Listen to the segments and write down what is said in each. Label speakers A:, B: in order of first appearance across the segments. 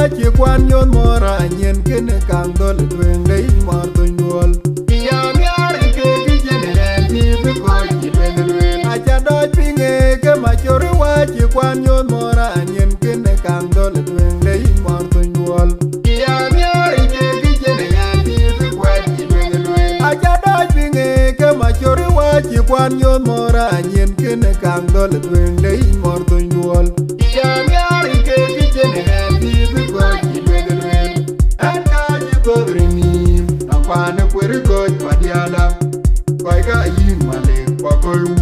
A: wachi kwan yon mora nyen kene kang dol twen dei mor to nyol
B: ya miar ke kijene ti be ko ki ben lwen
A: acha doj pinge ke machore wachi kwan yon mora nyen kene kang dol twen dei mor to nyol
B: ya miar ke kijene ti be ko ki ben lwen
A: acha doj pinge ke machore wachi kwan yon mora nyen kene kang dol twen dei mor to nyol
B: ya miar ke kijene ti be ko ki ben lwen
A: an ka ji godrini
B: akwana kwere ko padiala koi ka yin male kwa koyu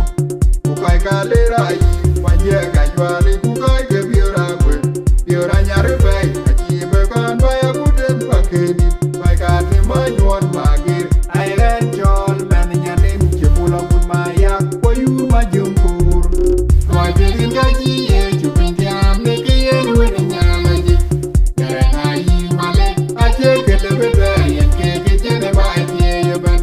B: ku koi ka lera yi panje ka jwale ku koi ke biora nyare bai achi be kan bai ku den pakeni koi ka te manyon magir
A: ai ren chol men nyanim chepula kun maya koyu ma jumkur
B: koi be din ka ji ye chu pinjam ne ke ye wen nyama ji kare na yi male achi ke le be yen ke jene bai ye ye ban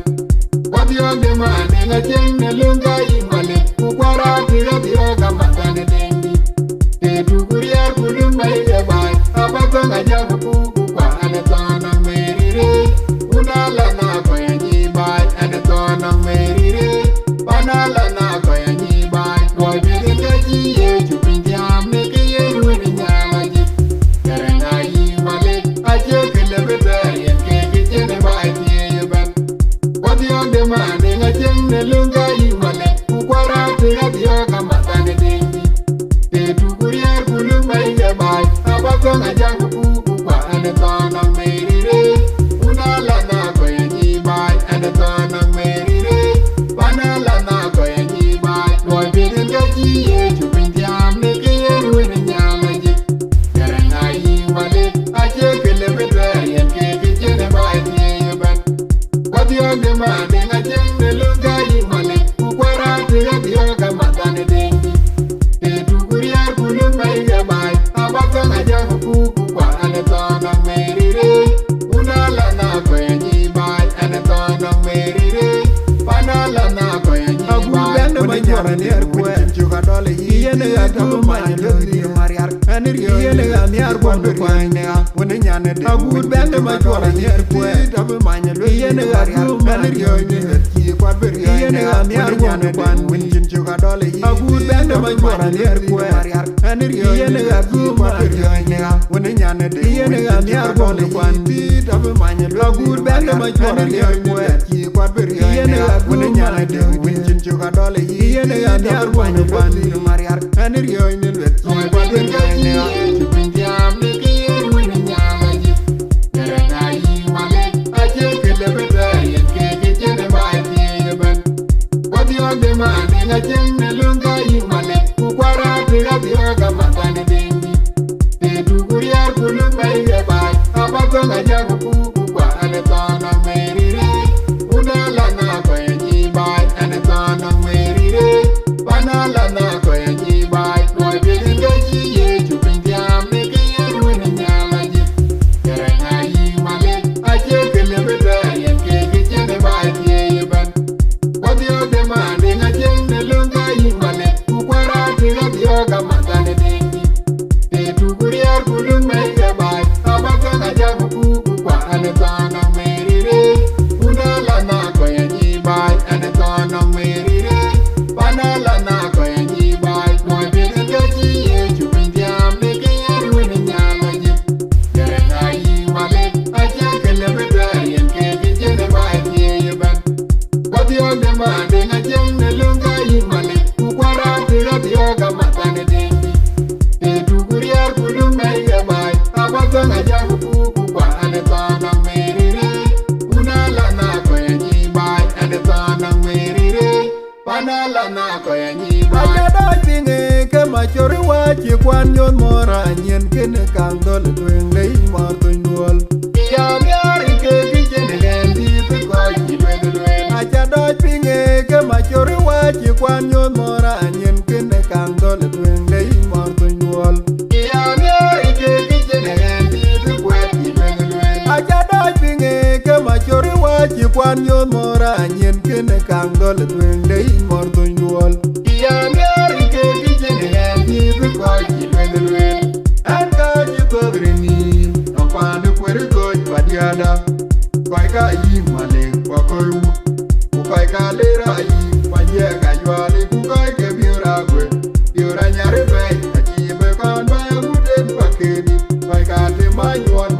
B: what you de man ne chen ne lunga yi male ku kwara tira tira kama tane dengi te tu kuria kulum bai ye bai abato ga ja ku kwa ane tana merire unala na ko yi bai ane tana merire banala na ko yi bai boy bi de ji ye chu pinjam ne ke ye ruin nyama ji kare na yi male aje ke le be yen ke jene bai ye ban what you de man ne chen ne lunga yi male ku kwara tira tira kama tane dengi te tu kuria kulum bai ye bai abato ga ja ku kwa ane tana merire unala na ko yi bai ane tana merire banala na ko yi bai boy bi de ji ye chu pinjam ne ke ye ruin nyama ji kare na yi male aje ke le be yen ke jene bai ye ban what you de man ne chen ne lunga yi male ku kwara tira tira kama tane dengi te tu kuria kulum bai ye bai abato ga ja ku kwa ane tana merire unala na ko yi bai ane tana merire banala na ko yi
A: agu
B: bai
A: bende ma jora ner kwe
B: chuka dole yi
A: yene ga tabu ma nyodi mariar anir yene ga miar bondo kwan ne woni nyane de agu bende ma jora ner kwe tabu ma nyodi yene ga tabu ma anir yene
B: ki kwa ber
A: yene ga miar bondo kwan
B: win chin chuka dole yi
A: agu bende ma jora ner kwe anir yene ga tabu ma anir yene
B: woni nyane de
A: yene ga miar bondo kwan
B: tabu ma nyodi
A: agu bende ma jora ner kwe
B: ki kwa ber
A: yene ga
B: woni nyane de win chin chuka dole yi
A: yene ga miar bondo kwan mariar anir yene lwet
B: ki kwa ber chu pinjam ne ke ye ruin nyama ji kare na yi male aje ke le be yen ke jene bai ye ban what you de man ne chen ne lunga yi male ku kwara tira tira kama tane dengi te tu kuria kulum bai ye bai abato ga ja ku kwa ane tana merire unala na ko yi bai ane tana merire banala na ko yi bai boy bi de ji ye chu pinjam ne ke ye ruin nyama ji kare na yi male aje ke le be yen ke jene bai ye ban what you de man ne chen ne lunga yi male ku kwara tira tira kama tane dengi te tu kuria kulum bai ye bai abato ga ja ku kwa ane tana merire unala na ko yi bai ane tana merire banala na ko yi bai boy bi de ji ye chu pinjam ne ke ye ruin nyama ji kare na yi male aje ke le be yen ke jene bai ye ban what you de man ne chen ne lunga yi male ku kwara tira tira kama tane dengi te tu kuria kulum bai ye bai abato ga ja ku kwa ane tana merire unala na ko yi bai ane tana merire banala na ko yi bai
A: acha doj pinge ke machore wachi kwan yon mora nyen kene kang dol twen dei mor to nyol
B: ya miar ke jene ti be ko yi ben lwen
A: acha doj pinge ke machore wachi kwan yon mora nyen kene kang dol twen dei mor to nyol
B: ya miar ke jene ti be ko yi ben lwen
A: acha doj pinge ke machore wachi kwan yon mora nyen kene kang dol twen dei mor to nyol
B: ya miar ke jene ti be ko yi ben lwen
A: an ka ji godrini
B: ma nyon